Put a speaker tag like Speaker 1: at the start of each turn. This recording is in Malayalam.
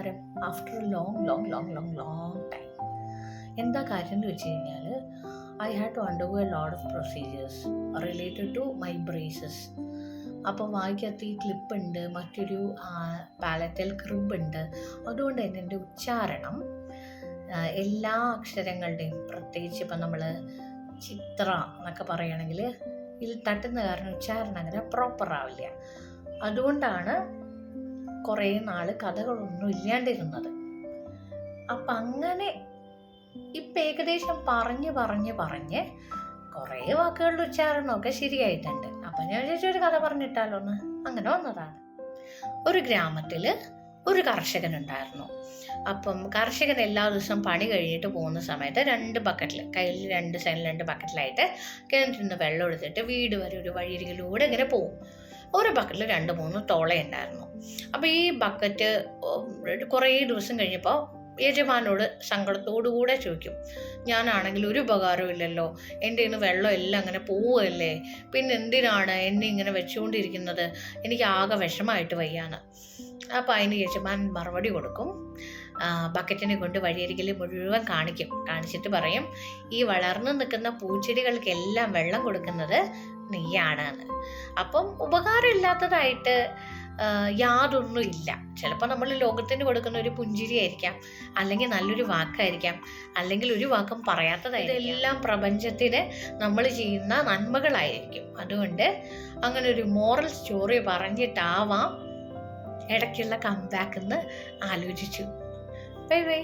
Speaker 1: ഉച്ചാരം after long long long long long time. എന്താ കാര്യം എന്ന് വെച്ച് കഴിഞ്ഞാൽ I had to undergo a lot of procedures related to my braces. അപ്പോൾ വായിക്കകത്ത് ഈ ക്ലിപ്പുണ്ട്, മറ്റൊരു പാലറ്റൽ ക്രിബുണ്ട്. അതുകൊണ്ട് തന്നെ എൻ്റെ ഉച്ചാരണം എല്ലാ അക്ഷരങ്ങളുടെയും, പ്രത്യേകിച്ച് ഇപ്പം നമ്മൾ ചിത്ര എന്നൊക്കെ പറയുകയാണെങ്കിൽ ഇതിൽ തട്ടുന്ന കാരണം ഉച്ചാരണം അങ്ങനെ പ്രോപ്പർ ആവില്ല. അതുകൊണ്ടാണ് കുറേ നാൾ കഥകളൊന്നും ഇല്ലാണ്ടിരുന്നത്. അപ്പം അങ്ങനെ ഇപ്പം ഏകദേശം പറഞ്ഞ് കുറേ വാക്കുകളുടെ ഉച്ചാരണമൊക്കെ ശരിയായിട്ടുണ്ട്. അപ്പം ഞാൻ വിചാരിച്ചൊരു കഥ പറഞ്ഞിട്ടാലോന്ന്, അങ്ങനെ വന്നതാണ്. ഒരു ഗ്രാമത്തിൽ ഒരു കർഷകനുണ്ടായിരുന്നു. അപ്പം കർഷകൻ എല്ലാ ദിവസവും പണി കഴിഞ്ഞിട്ട് പോകുന്ന സമയത്ത് 2 ബക്കറ്റിൽ, കയ്യിൽ 2 സൈഡിൽ 2 ബക്കറ്റിലായിട്ട് കിണറ്റിൽ നിന്ന് വെള്ളം എടുത്തിട്ട് വീട് വരെ ഒരു വഴിയരികിലൂടെ ഇങ്ങനെ പോകും. ഒരു ബക്കറ്റിൽ 2-3 തോളയുണ്ടായിരുന്നു. അപ്പോൾ ഈ ബക്കറ്റ് കുറേ ദിവസം കഴിഞ്ഞപ്പോൾ യജമാനോട് സങ്കടത്തോടുകൂടെ ചോദിക്കും, ഞാനാണെങ്കിൽ ഒരു ഉപകാരവും ഇല്ലല്ലോ, എൻ്റെ ഇന്ന് വെള്ളം എല്ലാം അങ്ങനെ പോവുകയല്ലേ, പിന്നെ എന്തിനാണ് എന്നെ ഇങ്ങനെ വെച്ചുകൊണ്ടിരിക്കുന്നത്, എനിക്ക് ആകെ വിഷമമായിട്ട് വയ്യാന്ന്. അപ്പോൾ അതിന് യജമാൻ മറുപടി കൊടുക്കും. ബക്കറ്റിനെ കൊണ്ട് വഴിയരികിൽ മുഴുവൻ കാണിച്ചിട്ട് പറയും, ഈ വളർന്നു നിൽക്കുന്ന പൂച്ചെടികൾക്കെല്ലാം വെള്ളം കൊടുക്കുന്നത് നീയാണ് എന്ന്. അപ്പം ഉപകാരമില്ലാത്തതായിട്ട് യാതൊന്നും ഇല്ല. ചിലപ്പോൾ നമ്മൾ ലോകത്തിന് കൊടുക്കുന്ന ഒരു പുഞ്ചിരി ആയിരിക്കാം, അല്ലെങ്കിൽ നല്ലൊരു വാക്കായിരിക്കാം, അല്ലെങ്കിൽ ഒരു വാക്കും പറയാത്തതായിരിക്കും. ഇതെല്ലാം പ്രപഞ്ചത്തിന് നമ്മൾ ചെയ്യുന്ന നന്മകളായിരിക്കും. അതുകൊണ്ട് അങ്ങനെ ഒരു മോറൽ സ്റ്റോറി പറഞ്ഞിട്ടാവാം ഇടയ്ക്കുള്ള കംബാക്ക് എന്ന് ആലോചിച്ചു. Bye bye.